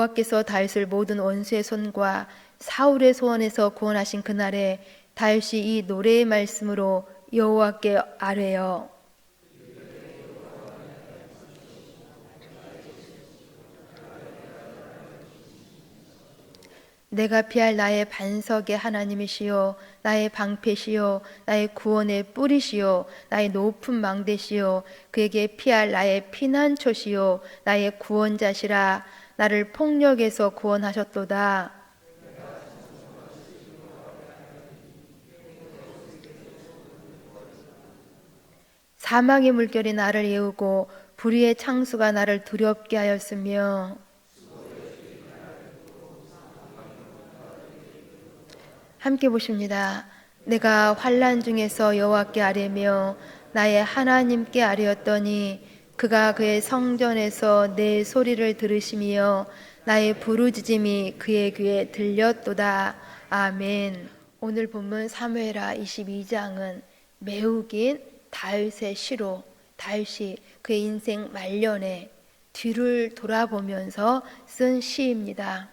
여호와께서 다윗을 모든 원수의 손과 사울의 소원에서 구원하신 그날에 다윗이 이 노래의 말씀으로 여호와께 아뢰어 내가 피할 나의 반석의 하나님이시요 나의 방패시요 나의 구원의 뿌리시요 나의 높은 망대시요 그에게 피할 나의 피난처시요 나의 구원자시라. 나를 폭력에서 구원하셨도다. 사망의 물결이 나를 예우고 불의의 창수가 나를 두렵게 하였으며 함께 보십니다. 내가 환난 중에서 여호와께 아뢰며 나의 하나님께 아뢰었더니 그가 그의 성전에서 내 소리를 들으시며 나의 부르짖음이 그의 귀에 들렸도다. 아멘. 오늘 본문 사무엘하 22장은 매우 긴 다윗의 시로 다윗이 그의 인생 말년에 뒤를 돌아보면서 쓴 시입니다.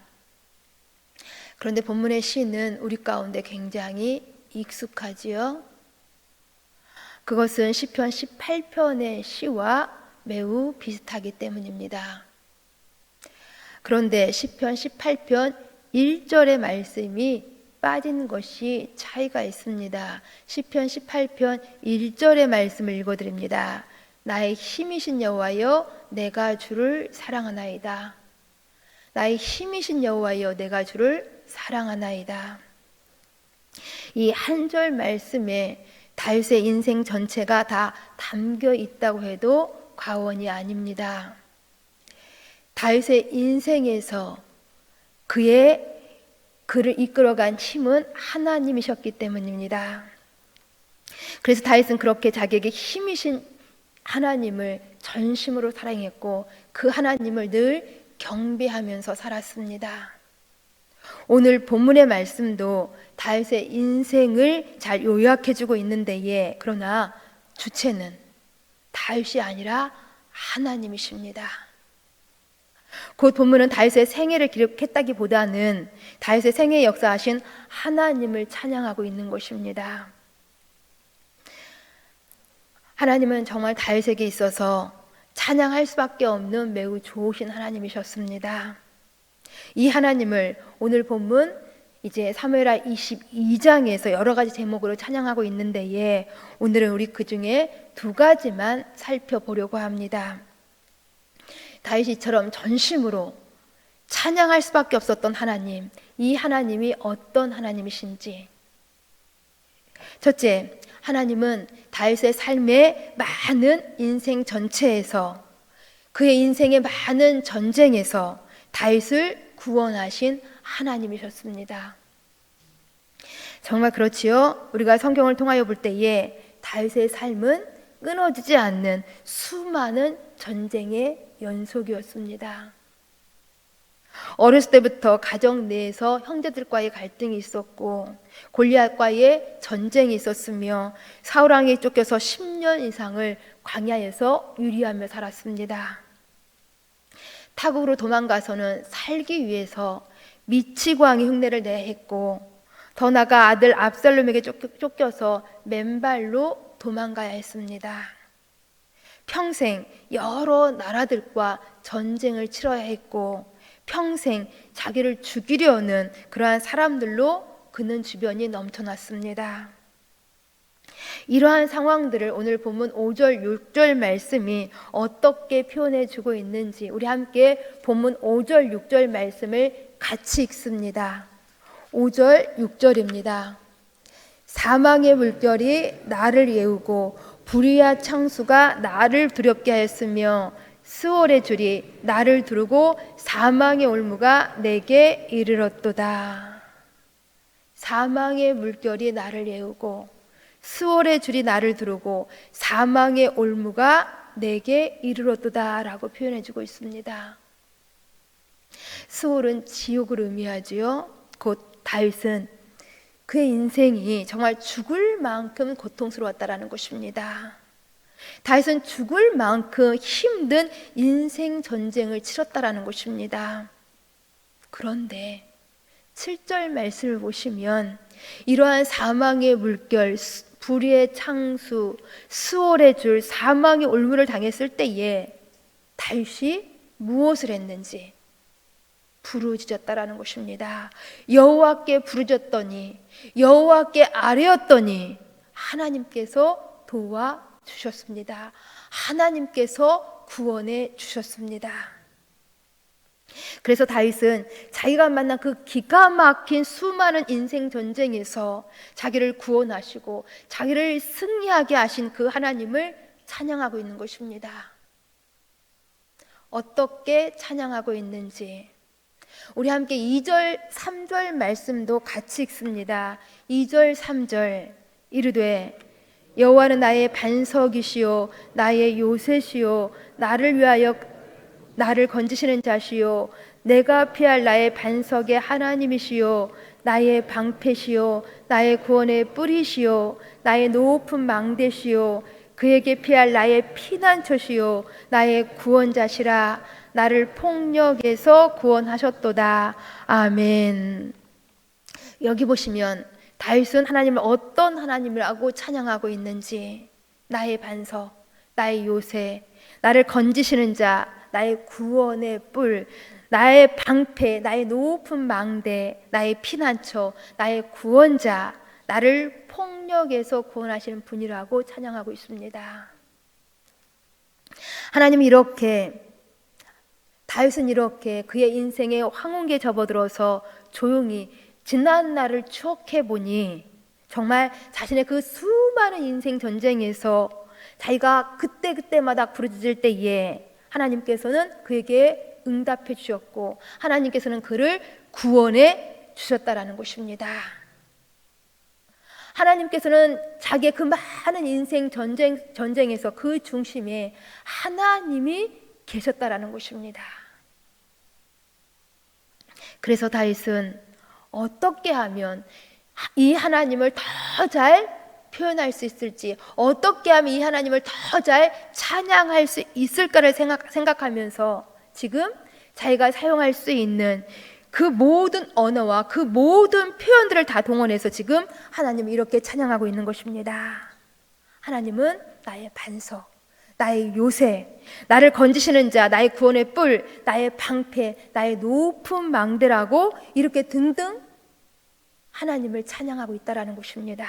그런데 본문의 시는 우리 가운데 굉장히 익숙하지요. 그것은 시편 18편의 시와 매우 비슷하기 때문입니다. 그런데 시편 18편 1절의 말씀이 빠진 것이 차이가 있습니다. 시편 18편 1절의 말씀을 읽어드립니다. 나의 힘이신 여호와여 내가 주를 사랑하나이다. 나의 힘이신 여호와여 내가 주를 사랑하나이다. 이 한 절 말씀에 다윗의 인생 전체가 다 담겨 있다고 해도 과언이 아닙니다. 다윗의 인생에서 그를 이끌어간 힘은 하나님이셨기 때문입니다. 그래서 다윗은 그렇게 자기에게 힘이신 하나님을 전심으로 사랑했고 그 하나님을 늘 경배하면서 살았습니다. 오늘 본문의 말씀도 다윗의 인생을 잘 요약해주고 있는데요. 그러나 주체는 다윗이 아니라 하나님이십니다. 곧 본문은 다윗의 생애를 기록했다기보다는 다윗의 생애에 역사하신 하나님을 찬양하고 있는 것입니다. 하나님은 정말 다윗에게 있어서 찬양할 수밖에 없는 매우 좋으신 하나님이셨습니다. 이 하나님을 오늘 본문 이제 사무엘하 22장에서 여러 가지 제목으로 찬양하고 있는데 오늘은 우리 그 중에 두 가지만 살펴보려고 합니다. 다윗이처럼 전심으로 찬양할 수밖에 없었던 하나님, 이 하나님이 어떤 하나님이신지. 첫째, 하나님은 다윗의 삶의 많은 인생 전체에서 그의 인생의 많은 전쟁에서 다윗을 구원하신 하나님이셨습니다. 정말 그렇지요. 우리가 성경을 통하여 볼 때에 다윗의 삶은 끊어지지 않는 수많은 전쟁의 연속이었습니다. 어렸을 때부터 가정 내에서 형제들과의 갈등이 있었고 골리앗과의 전쟁이 있었으며 사울왕에 쫓겨서 10년 이상을 광야에서 유리하며 살았습니다. 타국으로 도망가서는 살기 위해서 미치광이 흉내를 내야 했고 더 나아가 아들 압살롬에게 쫓겨서 맨발로 도망가야 했습니다. 평생 여러 나라들과 전쟁을 치러야 했고 평생 자기를 죽이려는 그러한 사람들로 그는 주변이 넘쳐났습니다. 이러한 상황들을 오늘 본문 5절, 6절 말씀이 어떻게 표현해 주고 있는지 우리 함께 본문 5절, 6절 말씀을 같이 읽습니다. 5절, 6절입니다. 사망의 물결이 나를 예우고 불의와 창수가 나를 두렵게 하였으며 스월의 줄이 나를 두르고 사망의 올무가 내게 이르렀도다. 사망의 물결이 나를 예우고 스월의 줄이 나를 두르고 사망의 올무가 내게 이르렀도다 라고 표현해주고 있습니다. 스월은 지옥을 의미하지요. 곧 다윗은 그의 인생이 정말 죽을 만큼 고통스러웠다라는 것입니다. 다윗은 죽을 만큼 힘든 인생 전쟁을 치렀다라는 것입니다. 그런데 7절 말씀을 보시면 이러한 사망의 물결, 불의의 창수, 수월의 줄, 사망의 올무를 당했을 때에 다윗이 무엇을 했는지 부르짖었다라는 것입니다. 여호와께 부르짖었더니, 여호와께 아뢰었더니 하나님께서 도와주셨습니다. 하나님께서 구원해 주셨습니다. 그래서 다윗은 자기가 만난 그 기가 막힌 수많은 인생 전쟁에서 자기를 구원하시고 자기를 승리하게 하신 그 하나님을 찬양하고 있는 것입니다. 어떻게 찬양하고 있는지 우리 함께 2절, 3절 말씀도 같이 읽습니다. 2절, 3절 이르되 여호와는 나의 반석이시요 나의 요새시요 나를 위하여 나를 건지시는 자시요 내가 피할 나의 반석의 하나님이시요 나의 방패시요 나의 구원의 뿌리시요 나의 높은 망대시요 그에게 피할 나의 피난처시요 나의 구원자시라 나를 폭력에서 구원하셨도다. 아멘. 여기 보시면 다윗은 하나님을 어떤 하나님이라고 찬양하고 있는지, 나의 반석, 나의 요새, 나를 건지시는 자, 나의 구원의 뿔, 나의 방패, 나의 높은 망대, 나의 피난처, 나의 구원자, 나를 폭력에서 구원하시는 분이라고 찬양하고 있습니다. 하나님이 이렇게, 다윗은 이렇게 그의 인생의 황혼기에 접어들어서 조용히 지난 날을 추억해 보니 정말 자신의 그 수많은 인생 전쟁에서 자기가 그때그때마다 부르짖을 때에 하나님께서는 그에게 응답해 주셨고 하나님께서는 그를 구원해 주셨다라는 것입니다. 하나님께서는 자기의 그 많은 인생 전쟁에서 그 중심에 하나님이 계셨다라는 것입니다. 그래서 다윗은 어떻게 하면 이 하나님을 더 잘 표현할 수 있을지, 어떻게 하면 이 하나님을 더 잘 찬양할 수 있을까를 생각하면서 지금 자기가 사용할 수 있는 그 모든 언어와 그 모든 표현들을 다 동원해서 지금 하나님을 이렇게 찬양하고 있는 것입니다. 하나님은 나의 반석, 나의 요새, 나를 건지시는 자, 나의 구원의 뿔, 나의 방패, 나의 높은 망대라고 이렇게 등등 하나님을 찬양하고 있다라는 것입니다.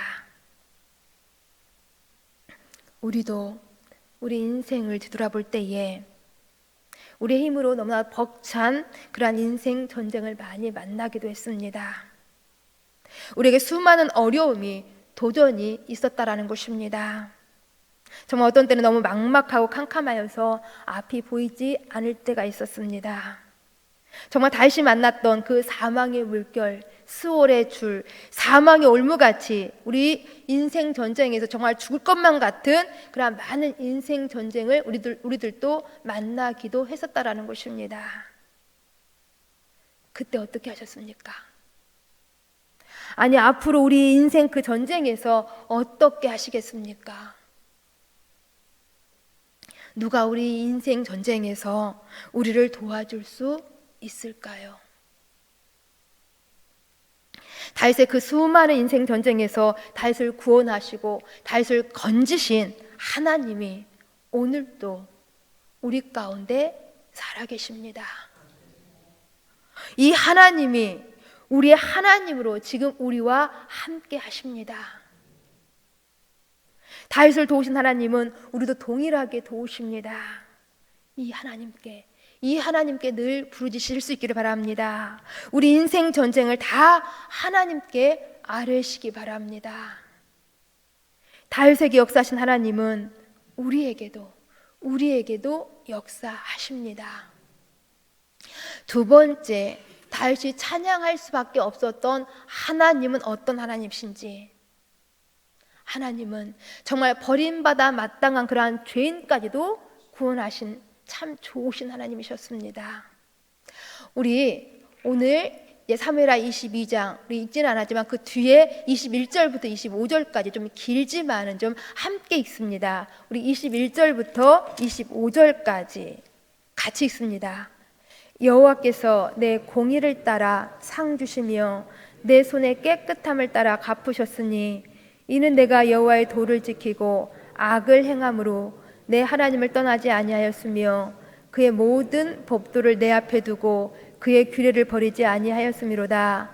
우리도 우리 인생을 뒤돌아볼 때에 우리의 힘으로 너무나 벅찬 그러한 인생 전쟁을 많이 만나기도 했습니다. 우리에게 수많은 어려움이 도전이 있었다라는 것입니다. 정말 어떤 때는 너무 막막하고 캄캄하여서 앞이 보이지 않을 때가 있었습니다. 정말 다윗이 만났던 그 사망의 물결, 수월의 줄, 사망의 올무같이 우리 인생 전쟁에서 정말 죽을 것만 같은 그런 많은 인생 전쟁을 우리들도 만나기도 했었다라는 것입니다. 그때 어떻게 하셨습니까? 아니, 앞으로 우리 인생 그 전쟁에서 어떻게 하시겠습니까? 누가 우리 인생 전쟁에서 우리를 도와줄 수 있을까요? 다윗의 그 수많은 인생 전쟁에서 다윗을 구원하시고 다윗을 건지신 하나님이 오늘도 우리 가운데 살아계십니다. 이 하나님이 우리의 하나님으로 지금 우리와 함께 하십니다. 다윗을 도우신 하나님은 우리도 동일하게 도우십니다. 이 하나님께 늘 부르짖으실 수 있기를 바랍니다. 우리 인생 전쟁을 다 하나님께 아뢰시기 바랍니다. 다윗에게 역사하신 하나님은 우리에게도 역사하십니다. 두 번째, 다윗이 찬양할 수밖에 없었던 하나님은 어떤 하나님이신지, 하나님은 정말 버림받아 마땅한 그러한 죄인까지도 구원하신 참 좋으신 하나님이셨습니다. 우리 오늘 사무엘하 22장 우리 읽지는 않았지만 그 뒤에 21절부터 25절까지 좀 길지만은 좀 함께 읽습니다. 우리 21절부터 25절까지 같이 읽습니다. 여호와께서 내 공의를 따라 상 주시며 내 손의 깨끗함을 따라 갚으셨으니 이는 내가 여호와의 도를 지키고 악을 행함으로 내 하나님을 떠나지 아니하였으며 그의 모든 법도를 내 앞에 두고 그의 규례를 버리지 아니하였음이로다.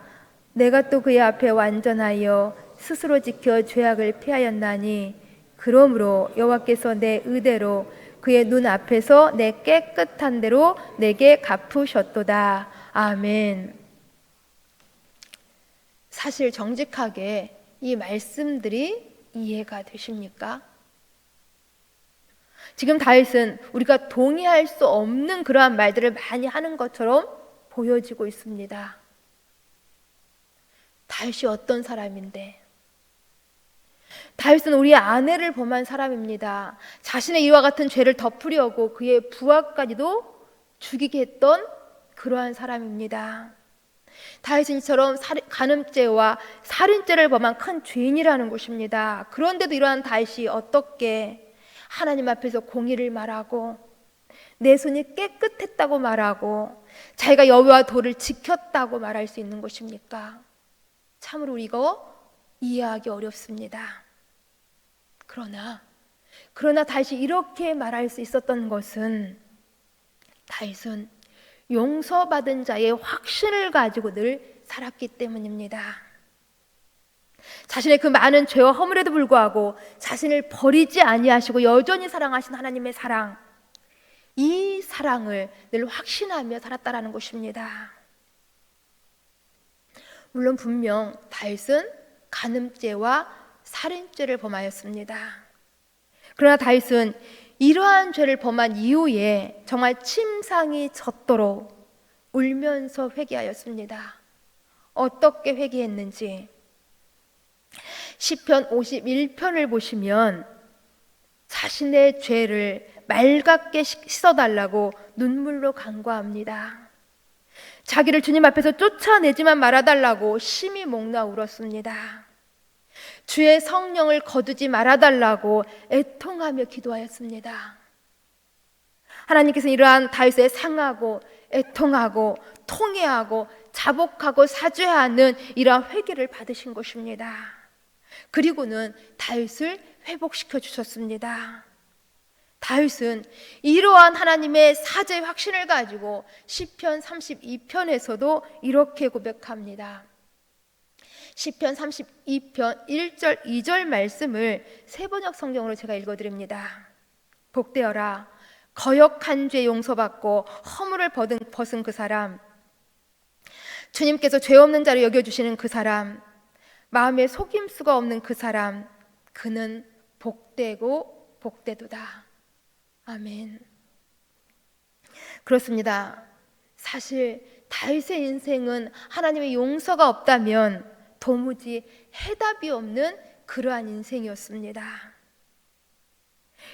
내가 또 그의 앞에 완전하여 스스로 지켜 죄악을 피하였나니 그러므로 여호와께서 내 의대로 그의 눈 앞에서 내 깨끗한 대로 내게 갚으셨도다. 아멘. 사실 정직하게 이 말씀들이 이해가 되십니까? 지금 다윗은 우리가 동의할 수 없는 그러한 말들을 많이 하는 것처럼 보여지고 있습니다. 다윗이 어떤 사람인데? 다윗은 우리의 아내를 범한 사람입니다. 자신의 이와 같은 죄를 덮으려고 그의 부하까지도 죽이게 했던 그러한 사람입니다. 다윗은 이처럼 간음죄와 살인죄를 범한 큰 죄인이라는 것입니다. 그런데도 이러한 다윗이 어떻게 하나님 앞에서 공의를 말하고 내 손이 깨끗했다고 말하고 자기가 여호와 도를 지켰다고 말할 수 있는 것입니까? 참으로 이거 이해하기 어렵습니다. 그러나 다윗이 이렇게 말할 수 있었던 것은 다윗은 용서받은 자의 확신을 가지고 늘 살았기 때문입니다. 자신의 그 많은 죄와 허물에도 불구하고 자신을 버리지 아니하시고 여전히 사랑하신 하나님의 사랑, 이 사랑을 늘 확신하며 살았다라는 것입니다. 물론 분명 다윗은 간음죄와 살인죄를 범하였습니다. 그러나 다윗은 이러한 죄를 범한 이후에 정말 침상이 젖도록 울면서 회개하였습니다. 어떻게 회개했는지 시편 51편을 보시면 자신의 죄를 맑게 씻어달라고 눈물로 간구합니다. 자기를 주님 앞에서 쫓아내지만 말아달라고 심히 목나 울었습니다. 주의 성령을 거두지 말아달라고 애통하며 기도하였습니다. 하나님께서 이러한 다윗의 상하고 애통하고 통회하고 자복하고 사죄하는 이러한 회개를 받으신 것입니다. 그리고는 다윗을 회복시켜 주셨습니다. 다윗은 이러한 하나님의 사죄의 확신을 가지고 시편 32편에서도 이렇게 고백합니다. 시편 32편 1절 2절 말씀을 세번역 성경으로 제가 읽어드립니다. 복되어라 거역한 죄 용서받고 허물을 벗은 그 사람, 주님께서 죄 없는 자로 여겨주시는 그 사람, 마음에 속임수가 없는 그 사람, 그는 복되고 복되도다. 아멘. 그렇습니다. 사실 다윗의 인생은 하나님의 용서가 없다면 도무지 해답이 없는 그러한 인생이었습니다.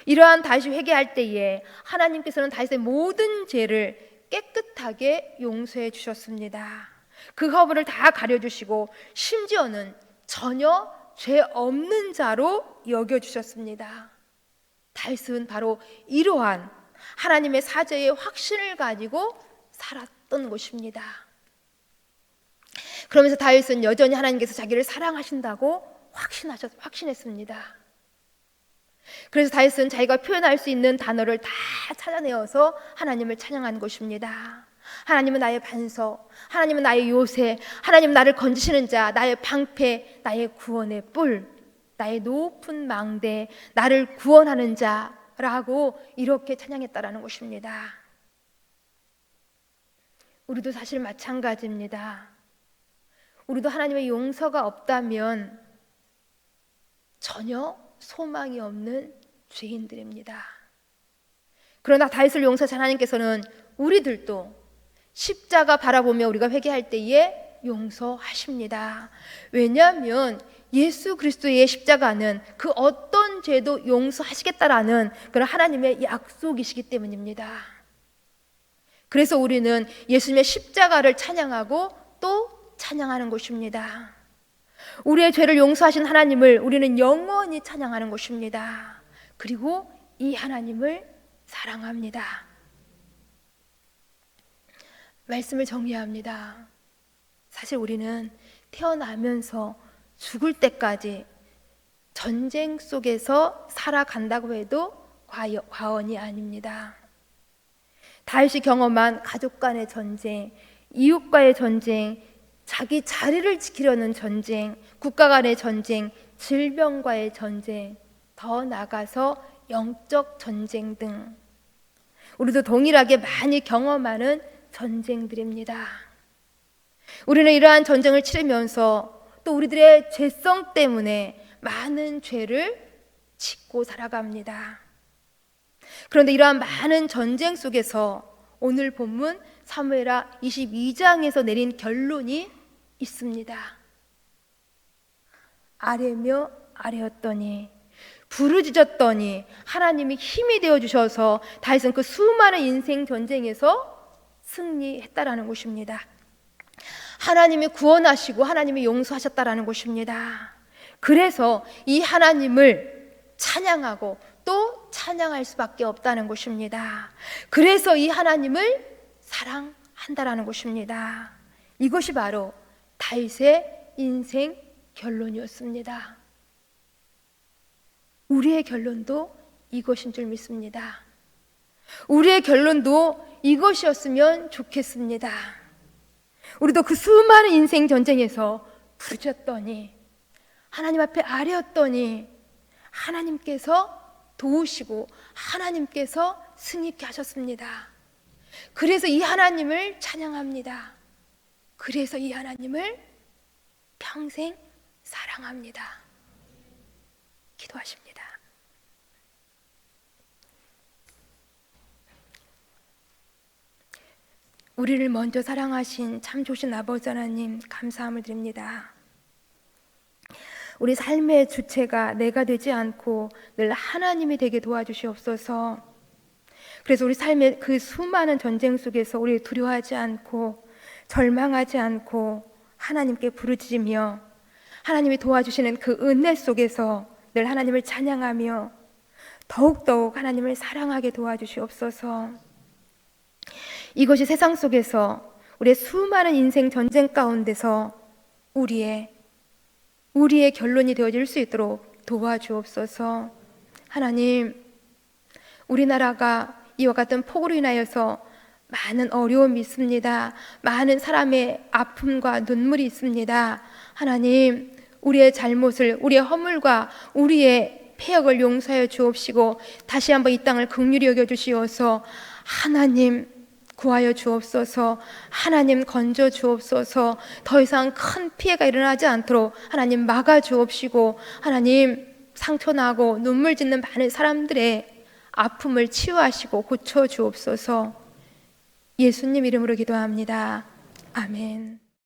이러한 다윗이 회개할 때에 하나님께서는 다윗의 모든 죄를 깨끗하게 용서해 주셨습니다. 그 허물을 다 가려주시고 심지어는 전혀 죄 없는 자로 여겨주셨습니다. 다윗은 바로 이러한 하나님의 사죄의 확신을 가지고 살았던 것입니다. 그러면서 다윗은 여전히 하나님께서 자기를 사랑하신다고 확신했습니다. 그래서 다윗은 자기가 표현할 수 있는 단어를 다 찾아내어서 하나님을 찬양한 것입니다. 하나님은 나의 반석, 하나님은 나의 요새, 하나님은 나를 건지시는 자, 나의 방패, 나의 구원의 뿔, 나의 높은 망대, 나를 구원하는 자라고 이렇게 찬양했다라는 것입니다. 우리도 사실 마찬가지입니다. 우리도 하나님의 용서가 없다면 전혀 소망이 없는 죄인들입니다. 그러나 다윗을 용서하신 하나님께서는 우리들도 십자가 바라보며 우리가 회개할 때에 용서하십니다. 왜냐하면 예수 그리스도의 십자가는 그 어떤 죄도 용서하시겠다라는 그런 하나님의 약속이시기 때문입니다. 그래서 우리는 예수님의 십자가를 찬양하고 또 찬양하는 것입니다. 우리의 죄를 용서하신 하나님을 우리는 영원히 찬양하는 것입니다. 그리고 이 하나님을 사랑합니다. 말씀을 정리합니다. 사실 우리는 태어나면서 죽을 때까지 전쟁 속에서 살아간다고 해도 과언이 아닙니다. 다윗이 경험한 가족 간의 전쟁, 이웃과의 전쟁, 자기 자리를 지키려는 전쟁, 국가 간의 전쟁, 질병과의 전쟁, 더 나아가서 영적 전쟁 등 우리도 동일하게 많이 경험하는 전쟁들입니다. 우리는 이러한 전쟁을 치르면서 또 우리들의 죄성 때문에 많은 죄를 짓고 살아갑니다. 그런데 이러한 많은 전쟁 속에서 오늘 본문 사무엘하 22장에서 내린 결론이 있습니다. 아래며 아래였더니 부르짖었더니 하나님이 힘이 되어 주셔서 다윗은 그 수많은 인생 전쟁에서 승리했다라는 것입니다. 하나님이 구원하시고 하나님이 용서하셨다라는 것입니다. 그래서 이 하나님을 찬양하고 또 찬양할 수밖에 없다는 것입니다. 그래서 이 하나님을 사랑한다라는 것입니다. 이것이 바로 다윗의 인생 결론이었습니다. 우리의 결론도 이것인 줄 믿습니다. 우리의 결론도 이것이었으면 좋겠습니다. 우리도 그 수많은 인생 전쟁에서 부르짖었더니 하나님 앞에 아뢰었더니 하나님께서 도우시고 하나님께서 승리케 하셨습니다. 그래서 이 하나님을 찬양합니다. 그래서 이 하나님을 평생 사랑합니다. 기도하십니다. 우리를 먼저 사랑하신 참 좋으신 아버지 하나님 감사함을 드립니다. 우리 삶의 주체가 내가 되지 않고 늘 하나님이 되게 도와주시옵소서. 그래서 우리 삶의 그 수많은 전쟁 속에서 우리 두려워하지 않고 절망하지 않고 하나님께 부르짖으며 하나님이 도와주시는 그 은혜 속에서 늘 하나님을 찬양하며 더욱더욱 하나님을 사랑하게 도와주시옵소서. 이것이 세상 속에서 우리의 수많은 인생 전쟁 가운데서 우리의 결론이 되어질 수 있도록 도와주옵소서. 하나님, 우리나라가 이와 같은 폭우로 인하여서 많은 어려움이 있습니다. 많은 사람의 아픔과 눈물이 있습니다. 하나님, 우리의 잘못을, 우리의 허물과 우리의 패역을 용서하여 주옵시고 다시 한번 이 땅을 긍휼히 여겨주시어서 하나님 구하여 주옵소서. 하나님 건져 주옵소서. 더 이상 큰 피해가 일어나지 않도록 하나님 막아 주옵시고 하나님 상처나고 눈물 짓는 많은 사람들의 아픔을 치유하시고 고쳐 주옵소서. 예수님 이름으로 기도합니다. 아멘.